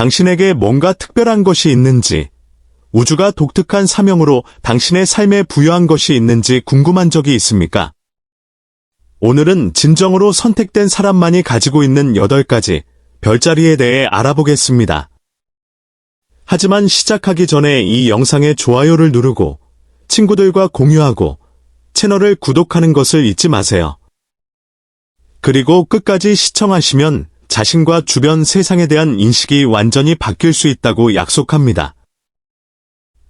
당신에게 뭔가 특별한 것이 있는지, 우주가 독특한 사명으로 당신의 삶에 부여한 것이 있는지 궁금한 적이 있습니까? 오늘은 진정으로 선택된 사람만이 가지고 있는 8가지 별자리에 대해 알아보겠습니다. 하지만 시작하기 전에 이 영상에 좋아요를 누르고 친구들과 공유하고 채널을 구독하는 것을 잊지 마세요. 그리고 끝까지 시청하시면 자신과 주변 세상에 대한 인식이 완전히 바뀔 수 있다고 약속합니다.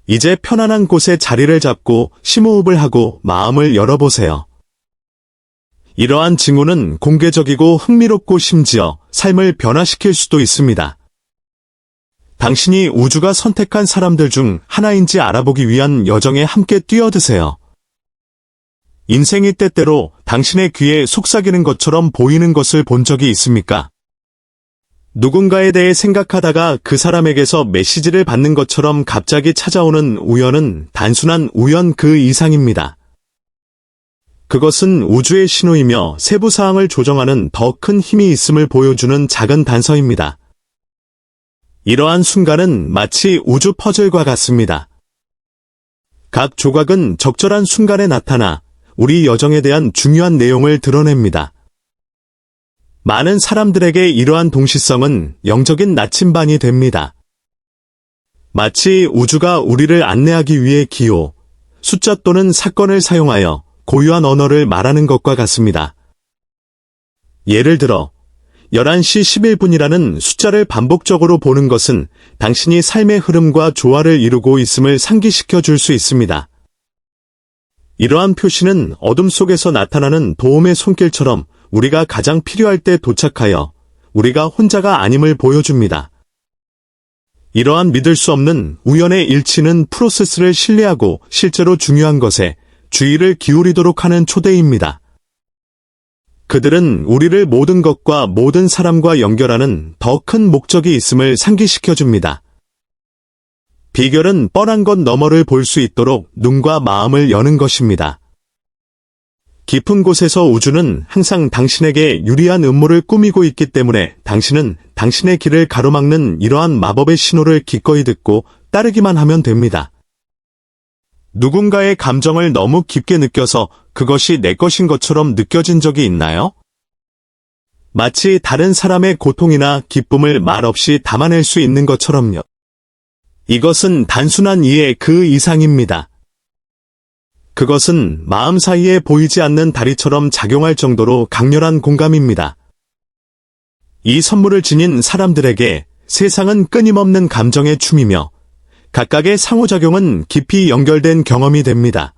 이제 편안한 곳에 자리를 잡고 심호흡을 하고 마음을 열어보세요. 이러한 징후는 공개적이고 흥미롭고 심지어 삶을 변화시킬 수도 있습니다. 당신이 우주가 선택한 사람들 중 하나인지 알아보기 위한 여정에 함께 뛰어드세요. 인생이 때때로 당신의 귀에 속삭이는 것처럼 보이는 것을 본 적이 있습니까? 누군가에 대해 생각하다가 그 사람에게서 메시지를 받는 것처럼 갑자기 찾아오는 우연은 단순한 우연 그 이상입니다. 그것은 우주의 신호이며 세부 사항을 조정하는 더 큰 힘이 있음을 보여주는 작은 단서입니다. 이러한 순간은 마치 우주 퍼즐과 같습니다. 각 조각은 적절한 순간에 나타나 우리 여정에 대한 중요한 내용을 드러냅니다. 많은 사람들에게 이러한 동시성은 영적인 나침반이 됩니다. 마치 우주가 우리를 안내하기 위해 기호, 숫자 또는 사건을 사용하여 고유한 언어를 말하는 것과 같습니다. 예를 들어 11시 11분이라는 숫자를 반복적으로 보는 것은 당신이 삶의 흐름과 조화를 이루고 있음을 상기시켜 줄 수 있습니다. 이러한 표시는 어둠 속에서 나타나는 도움의 손길처럼 우리가 가장 필요할 때 도착하여 우리가 혼자가 아님을 보여줍니다. 이러한 믿을 수 없는 우연의 일치는 프로세스를 신뢰하고 실제로 중요한 것에 주의를 기울이도록 하는 초대입니다. 그들은 우리를 모든 것과 모든 사람과 연결하는 더 큰 목적이 있음을 상기시켜줍니다. 비결은 뻔한 것 너머를 볼 수 있도록 눈과 마음을 여는 것입니다. 깊은 곳에서 우주는 항상 당신에게 유리한 음모를 꾸미고 있기 때문에 당신은 당신의 길을 가로막는 이러한 마법의 신호를 기꺼이 듣고 따르기만 하면 됩니다. 누군가의 감정을 너무 깊게 느껴서 그것이 내 것인 것처럼 느껴진 적이 있나요? 마치 다른 사람의 고통이나 기쁨을 말없이 담아낼 수 있는 것처럼요. 이것은 단순한 이해 그 이상입니다. 그것은 마음 사이에 보이지 않는 다리처럼 작용할 정도로 강렬한 공감입니다. 이 선물을 지닌 사람들에게 세상은 끊임없는 감정의 춤이며 각각의 상호작용은 깊이 연결된 경험이 됩니다.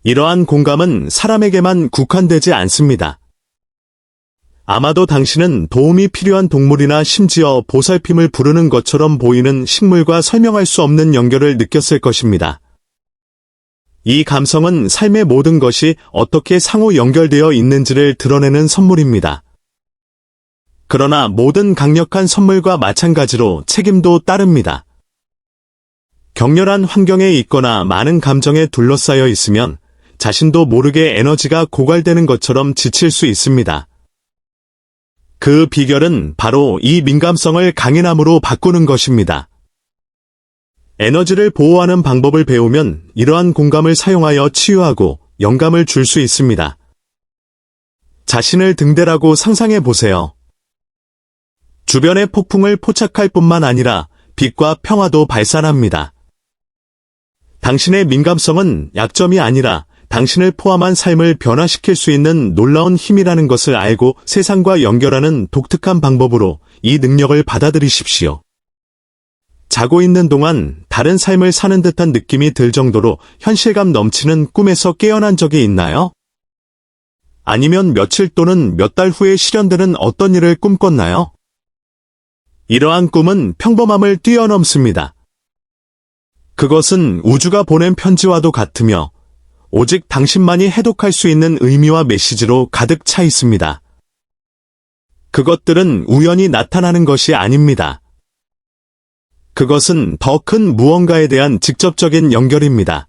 이러한 공감은 사람에게만 국한되지 않습니다. 아마도 당신은 도움이 필요한 동물이나 심지어 보살핌을 부르는 것처럼 보이는 식물과 설명할 수 없는 연결을 느꼈을 것입니다. 이 감성은 삶의 모든 것이 어떻게 상호 연결되어 있는지를 드러내는 선물입니다. 그러나 모든 강력한 선물과 마찬가지로 책임도 따릅니다. 격렬한 환경에 있거나 많은 감정에 둘러싸여 있으면 자신도 모르게 에너지가 고갈되는 것처럼 지칠 수 있습니다. 그 비결은 바로 이 민감성을 강인함으로 바꾸는 것입니다. 에너지를 보호하는 방법을 배우면 이러한 공감을 사용하여 치유하고 영감을 줄 수 있습니다. 자신을 등대라고 상상해 보세요. 주변의 폭풍을 포착할 뿐만 아니라 빛과 평화도 발산합니다. 당신의 민감성은 약점이 아니라 당신을 포함한 삶을 변화시킬 수 있는 놀라운 힘이라는 것을 알고 세상과 연결하는 독특한 방법으로 이 능력을 받아들이십시오. 자고 있는 동안 다른 삶을 사는 듯한 느낌이 들 정도로 현실감 넘치는 꿈에서 깨어난 적이 있나요? 아니면 며칠 또는 몇 달 후에 실현되는 어떤 일을 꿈꿨나요? 이러한 꿈은 평범함을 뛰어넘습니다. 그것은 우주가 보낸 편지와도 같으며 오직 당신만이 해독할 수 있는 의미와 메시지로 가득 차 있습니다. 그것들은 우연히 나타나는 것이 아닙니다. 그것은 더 큰 무언가에 대한 직접적인 연결입니다.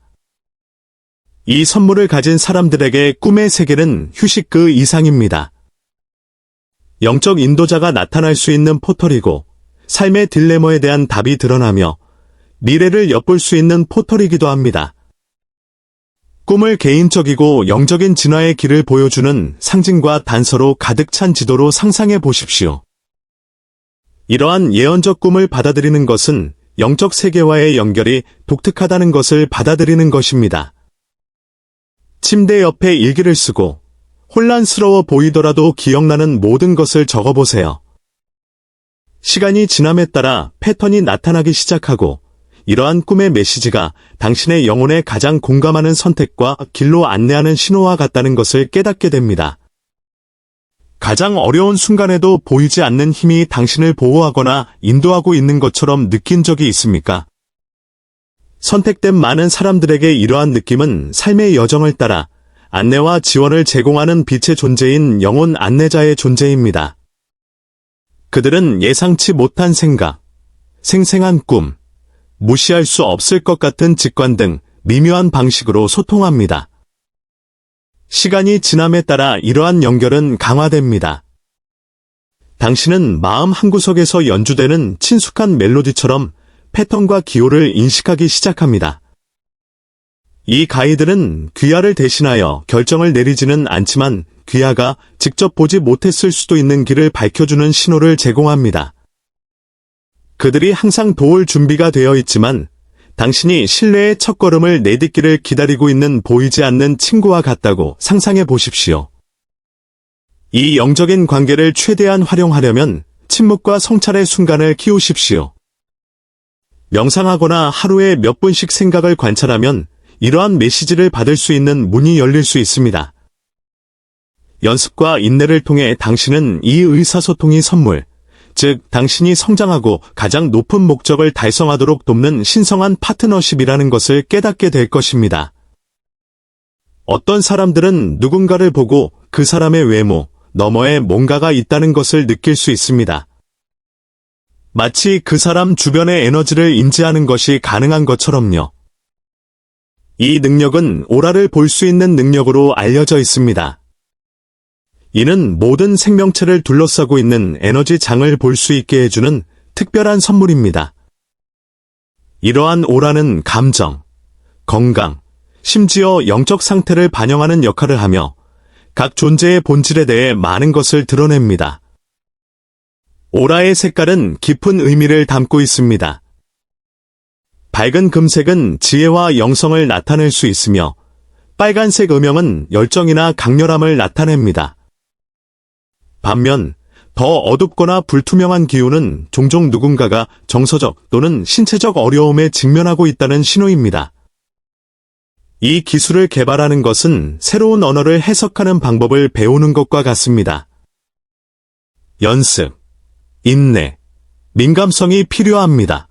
이 선물을 가진 사람들에게 꿈의 세계는 휴식 그 이상입니다. 영적 인도자가 나타날 수 있는 포털이고 삶의 딜레마에 대한 답이 드러나며 미래를 엿볼 수 있는 포털이기도 합니다. 꿈을 개인적이고 영적인 진화의 길을 보여주는 상징과 단서로 가득 찬 지도로 상상해 보십시오. 이러한 예언적 꿈을 받아들이는 것은 영적 세계와의 연결이 독특하다는 것을 받아들이는 것입니다. 침대 옆에 일기를 쓰고 혼란스러워 보이더라도 기억나는 모든 것을 적어보세요. 시간이 지남에 따라 패턴이 나타나기 시작하고 이러한 꿈의 메시지가 당신의 영혼에 가장 공감하는 선택과 길로 안내하는 신호와 같다는 것을 깨닫게 됩니다. 가장 어려운 순간에도 보이지 않는 힘이 당신을 보호하거나 인도하고 있는 것처럼 느낀 적이 있습니까? 선택된 많은 사람들에게 이러한 느낌은 삶의 여정을 따라 안내와 지원을 제공하는 빛의 존재인 영혼 안내자의 존재입니다. 그들은 예상치 못한 생각, 생생한 꿈, 무시할 수 없을 것 같은 직관 등 미묘한 방식으로 소통합니다. 시간이 지남에 따라 이러한 연결은 강화됩니다. 당신은 마음 한구석에서 연주되는 친숙한 멜로디처럼 패턴과 기호를 인식하기 시작합니다. 이 가이드는 귀하를 대신하여 결정을 내리지는 않지만 귀하가 직접 보지 못했을 수도 있는 길을 밝혀주는 신호를 제공합니다. 그들이 항상 도울 준비가 되어 있지만 당신이 신뢰의 첫걸음을 내딛기를 기다리고 있는 보이지 않는 친구와 같다고 상상해 보십시오. 이 영적인 관계를 최대한 활용하려면 침묵과 성찰의 순간을 키우십시오. 명상하거나 하루에 몇 분씩 생각을 관찰하면 이러한 메시지를 받을 수 있는 문이 열릴 수 있습니다. 연습과 인내를 통해 당신은 이 의사소통이 선물, 즉 당신이 성장하고 가장 높은 목적을 달성하도록 돕는 신성한 파트너십이라는 것을 깨닫게 될 것입니다. 어떤 사람들은 누군가를 보고 그 사람의 외모 너머에 뭔가가 있다는 것을 느낄 수 있습니다. 마치 그 사람 주변의 에너지를 인지하는 것이 가능한 것처럼요. 이 능력은 오라를 볼 수 있는 능력으로 알려져 있습니다. 이는 모든 생명체를 둘러싸고 있는 에너지 장을 볼 수 있게 해주는 특별한 선물입니다. 이러한 오라는 감정, 건강, 심지어 영적 상태를 반영하는 역할을 하며 각 존재의 본질에 대해 많은 것을 드러냅니다. 오라의 색깔은 깊은 의미를 담고 있습니다. 밝은 금색은 지혜와 영성을 나타낼 수 있으며 빨간색 음영은 열정이나 강렬함을 나타냅니다. 반면 더 어둡거나 불투명한 기운은 종종 누군가가 정서적 또는 신체적 어려움에 직면하고 있다는 신호입니다. 이 기술을 개발하는 것은 새로운 언어를 해석하는 방법을 배우는 것과 같습니다. 연습, 인내, 민감성이 필요합니다.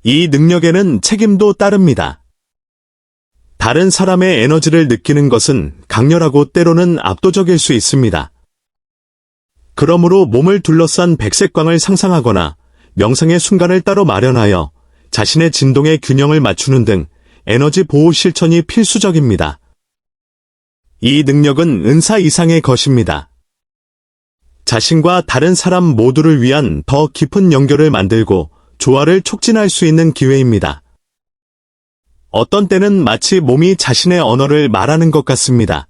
이 능력에는 책임도 따릅니다. 다른 사람의 에너지를 느끼는 것은 강렬하고 때로는 압도적일 수 있습니다. 그러므로 몸을 둘러싼 백색광을 상상하거나 명상의 순간을 따로 마련하여 자신의 진동의 균형을 맞추는 등 에너지 보호 실천이 필수적입니다. 이 능력은 은사 이상의 것입니다. 자신과 다른 사람 모두를 위한 더 깊은 연결을 만들고 조화를 촉진할 수 있는 기회입니다. 어떤 때는 마치 몸이 자신의 언어를 말하는 것 같습니다.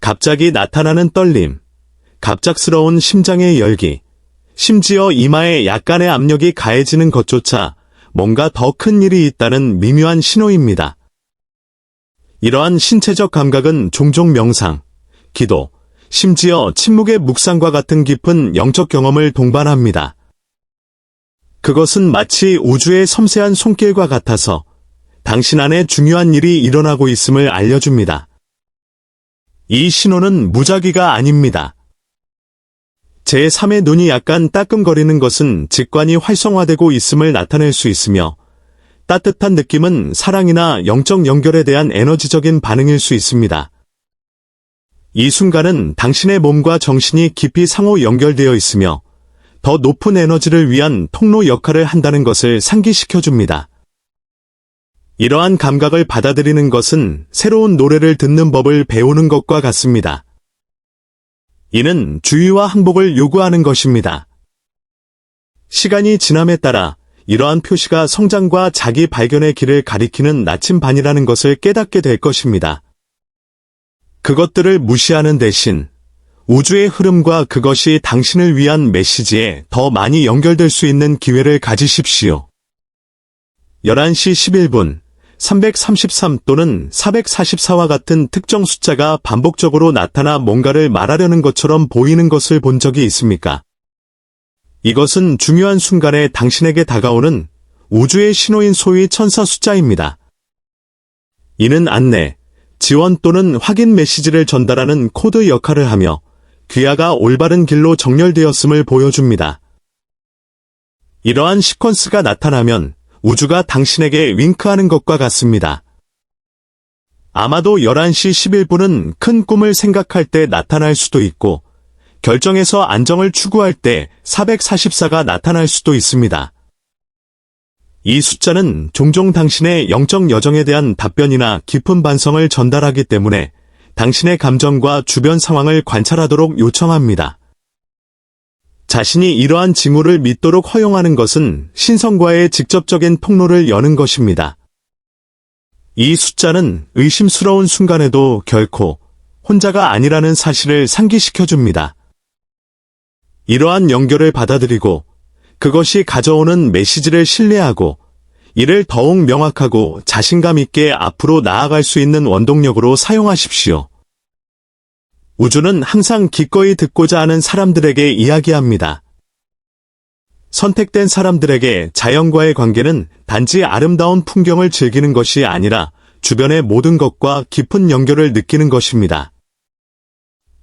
갑자기 나타나는 떨림, 갑작스러운 심장의 열기, 심지어 이마에 약간의 압력이 가해지는 것조차 뭔가 더 큰 일이 있다는 미묘한 신호입니다. 이러한 신체적 감각은 종종 명상, 기도, 심지어 침묵의 묵상과 같은 깊은 영적 경험을 동반합니다. 그것은 마치 우주의 섬세한 손길과 같아서 당신 안에 중요한 일이 일어나고 있음을 알려줍니다. 이 신호는 무작위가 아닙니다. 제3의 눈이 약간 따끔거리는 것은 직관이 활성화되고 있음을 나타낼 수 있으며 따뜻한 느낌은 사랑이나 영적 연결에 대한 에너지적인 반응일 수 있습니다. 이 순간은 당신의 몸과 정신이 깊이 상호 연결되어 있으며 더 높은 에너지를 위한 통로 역할을 한다는 것을 상기시켜줍니다. 이러한 감각을 받아들이는 것은 새로운 노래를 듣는 법을 배우는 것과 같습니다. 이는 주의와 항복을 요구하는 것입니다. 시간이 지남에 따라 이러한 표시가 성장과 자기 발견의 길을 가리키는 나침반이라는 것을 깨닫게 될 것입니다. 그것들을 무시하는 대신 우주의 흐름과 그것이 당신을 위한 메시지에 더 많이 연결될 수 있는 기회를 가지십시오. 11시 11분, 333 또는 444와 같은 특정 숫자가 반복적으로 나타나 뭔가를 말하려는 것처럼 보이는 것을 본 적이 있습니까? 이것은 중요한 순간에 당신에게 다가오는 우주의 신호인 소위 천사 숫자입니다. 이는 안내, 지원 또는 확인 메시지를 전달하는 코드 역할을 하며 귀하가 올바른 길로 정렬되었음을 보여줍니다. 이러한 시퀀스가 나타나면 우주가 당신에게 윙크하는 것과 같습니다. 아마도 11시 11분은 큰 꿈을 생각할 때 나타날 수도 있고 결정에서 안정을 추구할 때 444가 나타날 수도 있습니다. 이 숫자는 종종 당신의 영적 여정에 대한 답변이나 깊은 반성을 전달하기 때문에 당신의 감정과 주변 상황을 관찰하도록 요청합니다. 자신이 이러한 징후를 믿도록 허용하는 것은 신성과의 직접적인 통로를 여는 것입니다. 이 숫자는 의심스러운 순간에도 결코 혼자가 아니라는 사실을 상기시켜줍니다. 이러한 연결을 받아들이고 그것이 가져오는 메시지를 신뢰하고 이를 더욱 명확하고 자신감 있게 앞으로 나아갈 수 있는 원동력으로 사용하십시오. 우주는 항상 기꺼이 듣고자 하는 사람들에게 이야기합니다. 선택된 사람들에게 자연과의 관계는 단지 아름다운 풍경을 즐기는 것이 아니라 주변의 모든 것과 깊은 연결을 느끼는 것입니다.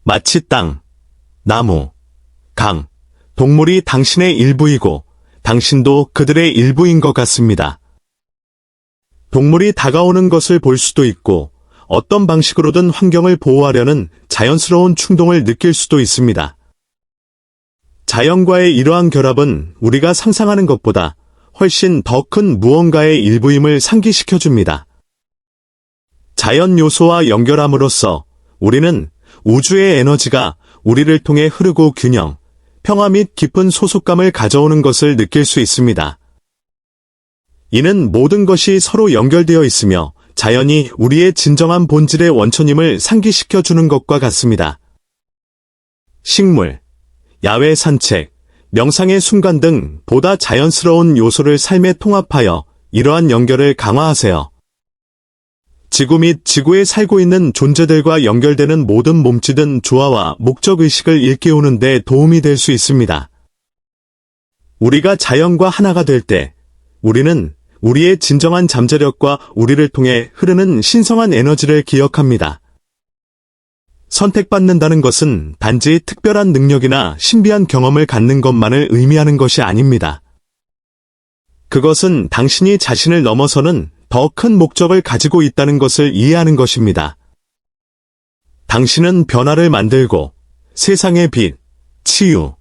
마치 땅, 나무, 강, 동물이 당신의 일부이고 당신도 그들의 일부인 것 같습니다. 동물이 다가오는 것을 볼 수도 있고 어떤 방식으로든 환경을 보호하려는 자연스러운 충동을 느낄 수도 있습니다. 자연과의 이러한 결합은 우리가 상상하는 것보다 훨씬 더 큰 무언가의 일부임을 상기시켜줍니다. 자연 요소와 연결함으로써 우리는 우주의 에너지가 우리를 통해 흐르고 균형, 평화 및 깊은 소속감을 가져오는 것을 느낄 수 있습니다. 이는 모든 것이 서로 연결되어 있으며 자연이 우리의 진정한 본질의 원천임을 상기시켜주는 것과 같습니다. 식물, 야외 산책, 명상의 순간 등 보다 자연스러운 요소를 삶에 통합하여 이러한 연결을 강화하세요. 지구 및 지구에 살고 있는 존재들과 연결되는 모든 몸짓은 조화와 목적의식을 일깨우는 데 도움이 될 수 있습니다. 우리가 자연과 하나가 될 때 우리는 우리의 진정한 잠재력과 우리를 통해 흐르는 신성한 에너지를 기억합니다. 선택받는다는 것은 단지 특별한 능력이나 신비한 경험을 갖는 것만을 의미하는 것이 아닙니다. 그것은 당신이 자신을 넘어서는 더 큰 목적을 가지고 있다는 것을 이해하는 것입니다. 당신은 변화를 만들고 세상의 빛, 치유,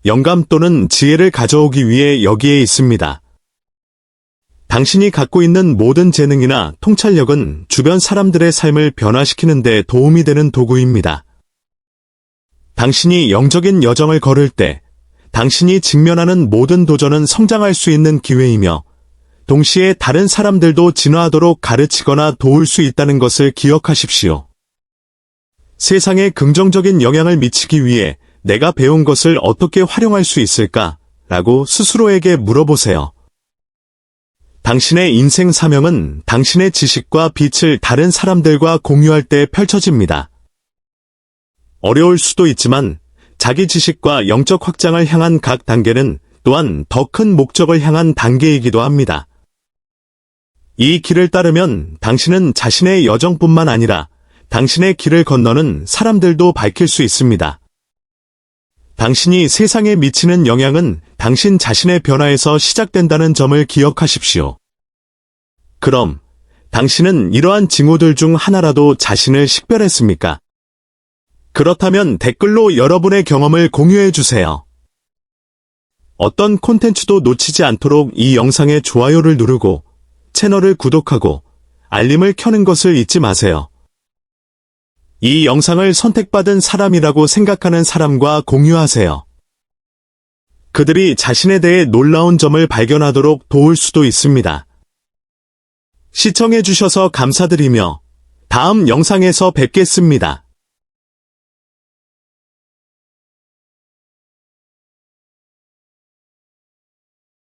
영감 또는 지혜를 가져오기 위해 여기에 있습니다. 당신이 갖고 있는 모든 재능이나 통찰력은 주변 사람들의 삶을 변화시키는 데 도움이 되는 도구입니다. 당신이 영적인 여정을 걸을 때 당신이 직면하는 모든 도전은 성장할 수 있는 기회이며 동시에 다른 사람들도 진화하도록 가르치거나 도울 수 있다는 것을 기억하십시오. 세상에 긍정적인 영향을 미치기 위해 내가 배운 것을 어떻게 활용할 수 있을까? 라고 스스로에게 물어보세요. 당신의 인생 사명은 당신의 지식과 빛을 다른 사람들과 공유할 때 펼쳐집니다. 어려울 수도 있지만 자기 지식과 영적 확장을 향한 각 단계는 또한 더 큰 목적을 향한 단계이기도 합니다. 이 길을 따르면 당신은 자신의 여정뿐만 아니라 당신의 길을 건너는 사람들도 밝힐 수 있습니다. 당신이 세상에 미치는 영향은 당신 자신의 변화에서 시작된다는 점을 기억하십시오. 그럼 당신은 이러한 징후들 중 하나라도 자신을 식별했습니까? 그렇다면 댓글로 여러분의 경험을 공유해 주세요. 어떤 콘텐츠도 놓치지 않도록 이 영상에 좋아요를 누르고 채널을 구독하고 알림을 켜는 것을 잊지 마세요. 이 영상을 선택받은 사람이라고 생각하는 사람과 공유하세요. 그들이 자신에 대해 놀라운 점을 발견하도록 도울 수도 있습니다. 시청해주셔서 감사드리며 다음 영상에서 뵙겠습니다.